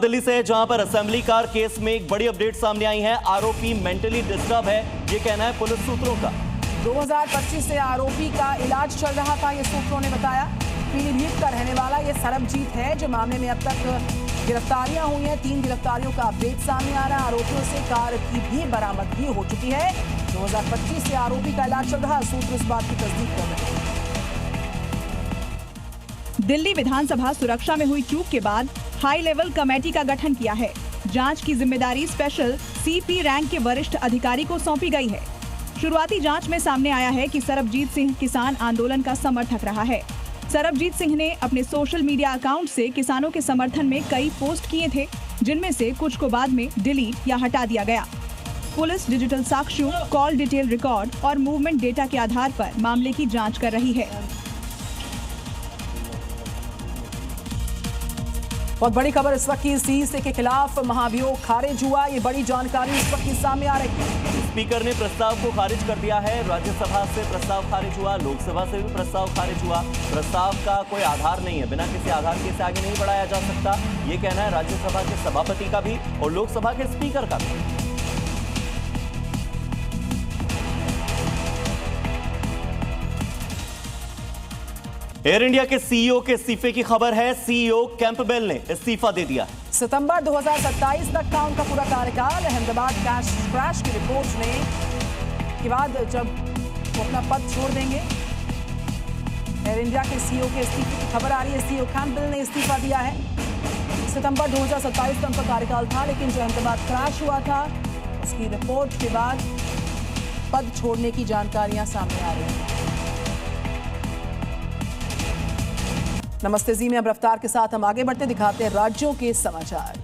दिल्ली से है, जहां पर असेंबली कार केस में एक बड़ी अपडेट सामने आई है। आरोपी मेंटली डिस्टर्ब है, ये कहना है पुलिस सूत्रों का। 2025 से आरोपी का इलाज चल रहा था, ये सूत्रों ने बताया। पीलीभीत का रहने वाला ये सरबजीत है, जो मामले में अब तक गिरफ्तारियां हुई हैं। 3 गिरफ्तारियों का अपडेट सामने आ रहा है। आरोपियों से कार की भी बरामदगी हो चुकी है। 2025 से आरोपी का इलाज चल रहा है, सूत्र इस बात की तस्दीक कर रहे हैं। दिल्ली विधानसभा सुरक्षा में हुई चूक के बाद हाई लेवल कमेटी का गठन किया है। जांच की जिम्मेदारी स्पेशल सीपी रैंक के वरिष्ठ अधिकारी को सौंपी गई है। शुरुआती जांच में सामने आया है कि सरबजीत सिंह किसान आंदोलन का समर्थक रहा है। सरबजीत सिंह ने अपने सोशल मीडिया अकाउंट से किसानों के समर्थन में कई पोस्ट किए थे, जिनमें से कुछ को बाद में डिलीट या हटा दिया गया। पुलिस डिजिटल साक्ष्यों, कॉल डिटेल रिकॉर्ड और मूवमेंट डेटा के आधार पर मामले की जांच कर रही है। बहुत बड़ी खबर इस वक्त की, सीएए के खिलाफ महाभियोग खारिज हुआ। ये बड़ी जानकारी इस वक्त की सामने आ रही है। स्पीकर ने प्रस्ताव को खारिज कर दिया है। राज्यसभा से प्रस्ताव खारिज हुआ, लोकसभा से भी प्रस्ताव खारिज हुआ। प्रस्ताव का कोई आधार नहीं है, बिना किसी आधार के इसे आगे नहीं बढ़ाया जा सकता, ये कहना है राज्यसभा के सभापति का भी और लोकसभा के स्पीकर का भी। एयर इंडिया के सीईओ के इस्तीफे की खबर है। सीईओ कैंपबेल ने इस्तीफा दे दिया। सितंबर 2027 तक था उनका पूरा कार्यकाल। अहमदाबाद क्रैश की रिपोर्ट ने के बाद जब वो अपना पद छोड़ देंगे, एयर इंडिया के सीईओ के इस्तीफे की खबर आ रही है। सीईओ कैंपबेल ने इस्तीफा दिया है। सितंबर 2027 तक उनका कार्यकाल था, लेकिन जो अहमदाबाद क्रैश हुआ था उसकी रिपोर्ट के बाद पद छोड़ने की जानकारियां सामने आ रही हैं। नमस्ते जी में अब रफ्तार के साथ हम आगे बढ़ते दिखाते हैं राज्यों के समाचार।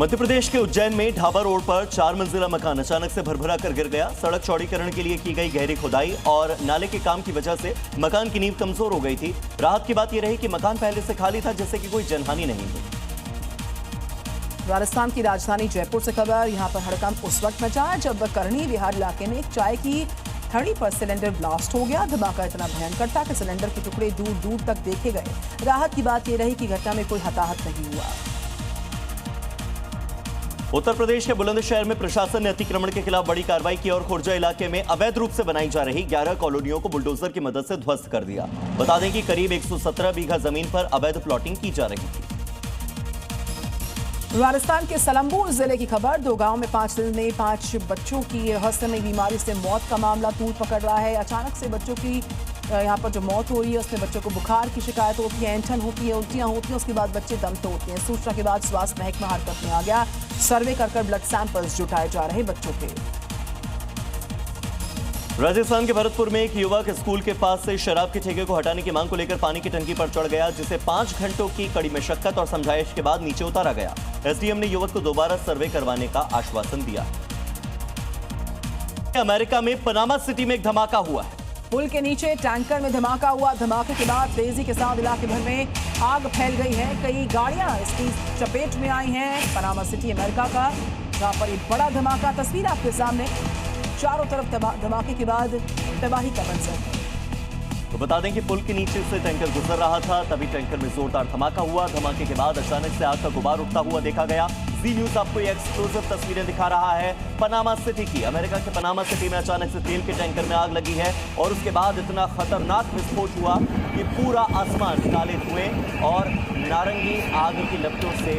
मध्य प्रदेश के उज्जैन में ढाबा रोड पर 4 मंजिला मकान अचानक से भरभरा कर गिर गया। सड़क चौड़ीकरण के लिए की गई गहरी खुदाई और नाले के काम की वजह से मकान की नींव कमजोर हो गई थी। राहत की बात यह रही कि मकान पहले से खाली था, जिससे कि कोई जनहानि नहीं हुई। राजस्थान की राजधानी जयपुर से खबर। यहां पर हड़कंप उस वक्त मचा जब करणी विहार इलाके में एक चाय की थड़ी पर सिलेंडर ब्लास्ट हो गया। धमाका इतना भयंकर था कि सिलेंडर के टुकड़े दूर दूर तक देखे गए। राहत की बात यह रही कि घटना में कोई हताहत नहीं हुआ। उत्तर प्रदेश के बुलंदशहर में प्रशासन ने अतिक्रमण के खिलाफ बड़ी कार्रवाई की और खुर्जा इलाके में अवैध रूप से बनाई जा रही 11 कॉलोनियों को बुलडोजर की मदद से ध्वस्त कर दिया। बता दें कि करीब 117 बीघा जमीन पर अवैध प्लॉटिंग की जा रही थी। राजस्थान के सलम्बूर जिले की खबर। 2 गांव में 5 दिन में 5 बच्चों की रहस्यमय बीमारी से मौत का मामला तूल पकड़ रहा है। अचानक से बच्चों की यहां पर जो मौत हो रही है, उसमें बच्चों को बुखार की शिकायत होती है, ऐंठन होती है, उल्टियां होती हैं, उसके बाद बच्चे दम तोड़ते हैं। सूचना के बाद स्वास्थ्य महकमा हरकत में आ गया। सर्वे कर ब्लड सैंपल्स जुटाए जा रहे बच्चों के। राजस्थान के भरतपुर में एक युवक स्कूल के पास से शराब के ठेके को हटाने की मांग को लेकर पानी की टंकी पर चढ़ गया, जिसे 5 घंटों की कड़ी मशक्कत और समझाइश के बाद नीचे उतारा गया। एसडीएम ने युवक को दोबारा सर्वे करवाने का आश्वासन दिया। अमेरिका में पनामा सिटी में एक धमाका हुआ है। पुल के नीचे टैंकर में धमाका हुआ। धमाके के बाद तेजी के साथ इलाके भर में आग फैल गई है। कई गाड़ियां इसकी चपेट में आई हैं। पनामा सिटी अमेरिका का, जहां पर एक बड़ा धमाका, तस्वीर आपके सामने। चारों तरफ धमाके के बाद तबाही का मंजर। तो बता दें कि पुल के नीचे से टैंकर गुजर रहा था, तभी टैंकर में जोरदार धमाका हुआ। धमाके के बाद अचानक से आग का गुबार उठता हुआ देखा गया। जी न्यूज आपको ये एक्सक्लूसिव तस्वीरें दिखा रहा है पनामा सिटी की। अमेरिका के पनामा सिटी में अचानक से तेल के टैंकर में आग लगी है और उसके बाद इतना खतरनाक विस्फोट हुआ कि पूरा आसमान काले धुएं और नारंगी आग की लपटों से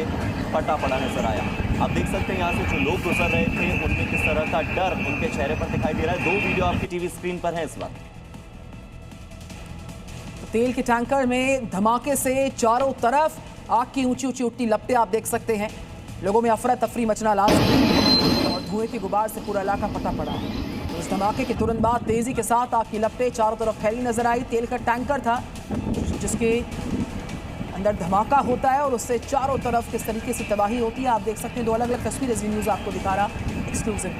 फटा पड़ा नजर आया। आप देख सकते हैं यहाँ से जो लोग गुजर रहे थे, उनमें किस तरह का डर उनके चेहरे पर दिखाई दे रहा है। 2 वीडियो आपकी टीवी स्क्रीन पर है इस वक्त। तेल के टैंकर में धमाके से चारों तरफ आग की ऊंची ऊंची उठती लपटें आप देख सकते हैं। लोगों में अफरा तफरी मचना लाज़िम है और धुएं के गुबार से पूरा इलाका फटा पड़ा है। तो इस धमाके के तुरंत बाद तेजी के साथ आग की लपटें चारों तरफ फैली नजर आई। तेल का टैंकर था जिसके अंदर धमाका होता है और उससे चारों तरफ किस तरीके से तबाही होती है आप देख सकते हैं। 2 अलग अलग तस्वीरें जी न्यूज़ आपको दिखा रहा एक्सक्लूसिव।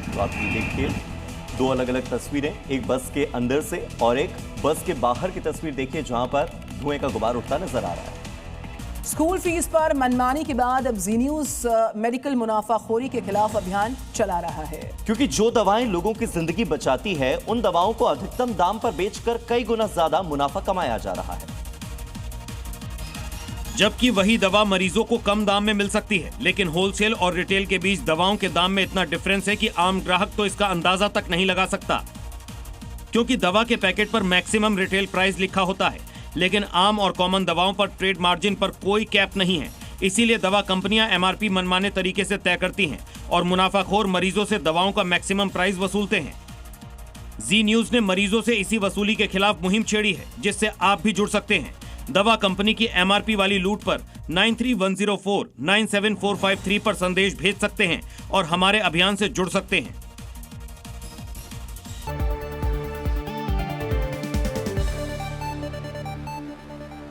तो आप ये देखिए 2 अलग अलग तस्वीरें, एक बस के अंदर से और एक बस के बाहर की तस्वीर देखिए, जहां पर धुएं का गुबार उठता नजर आ रहा है। स्कूल फीस पर मनमानी के बाद अब जी न्यूज मेडिकल मुनाफाखोरी के खिलाफ अभियान चला रहा है, क्योंकि जो दवाएं लोगों की जिंदगी बचाती है उन दवाओं को अधिकतम दाम पर बेचकर कई गुना ज्यादा मुनाफा कमाया जा रहा है। जबकि वही दवा मरीजों को कम दाम में मिल सकती है, लेकिन होलसेल और रिटेल के बीच दवाओं के दाम में इतना डिफरेंस है कि आम ग्राहक तो इसका अंदाजा तक नहीं लगा सकता, क्योंकि दवा के पैकेट पर मैक्सिमम रिटेल प्राइस लिखा होता है, लेकिन आम और कॉमन दवाओं पर ट्रेड मार्जिन पर कोई कैप नहीं है। इसीलिए दवा कंपनियां एमआरपी मनमाने तरीके से तय करती हैं और मुनाफाखोर मरीजों से दवाओं का मैक्सिमम प्राइस वसूलते हैं। जी न्यूज ने मरीजों से इसी वसूली के खिलाफ मुहिम छेड़ी है, जिससे आप भी जुड़ सकते हैं। दवा कंपनी की एमआरपी वाली लूट पर 9310497453 पर संदेश भेज सकते हैं और हमारे अभियान से जुड़ सकते हैं।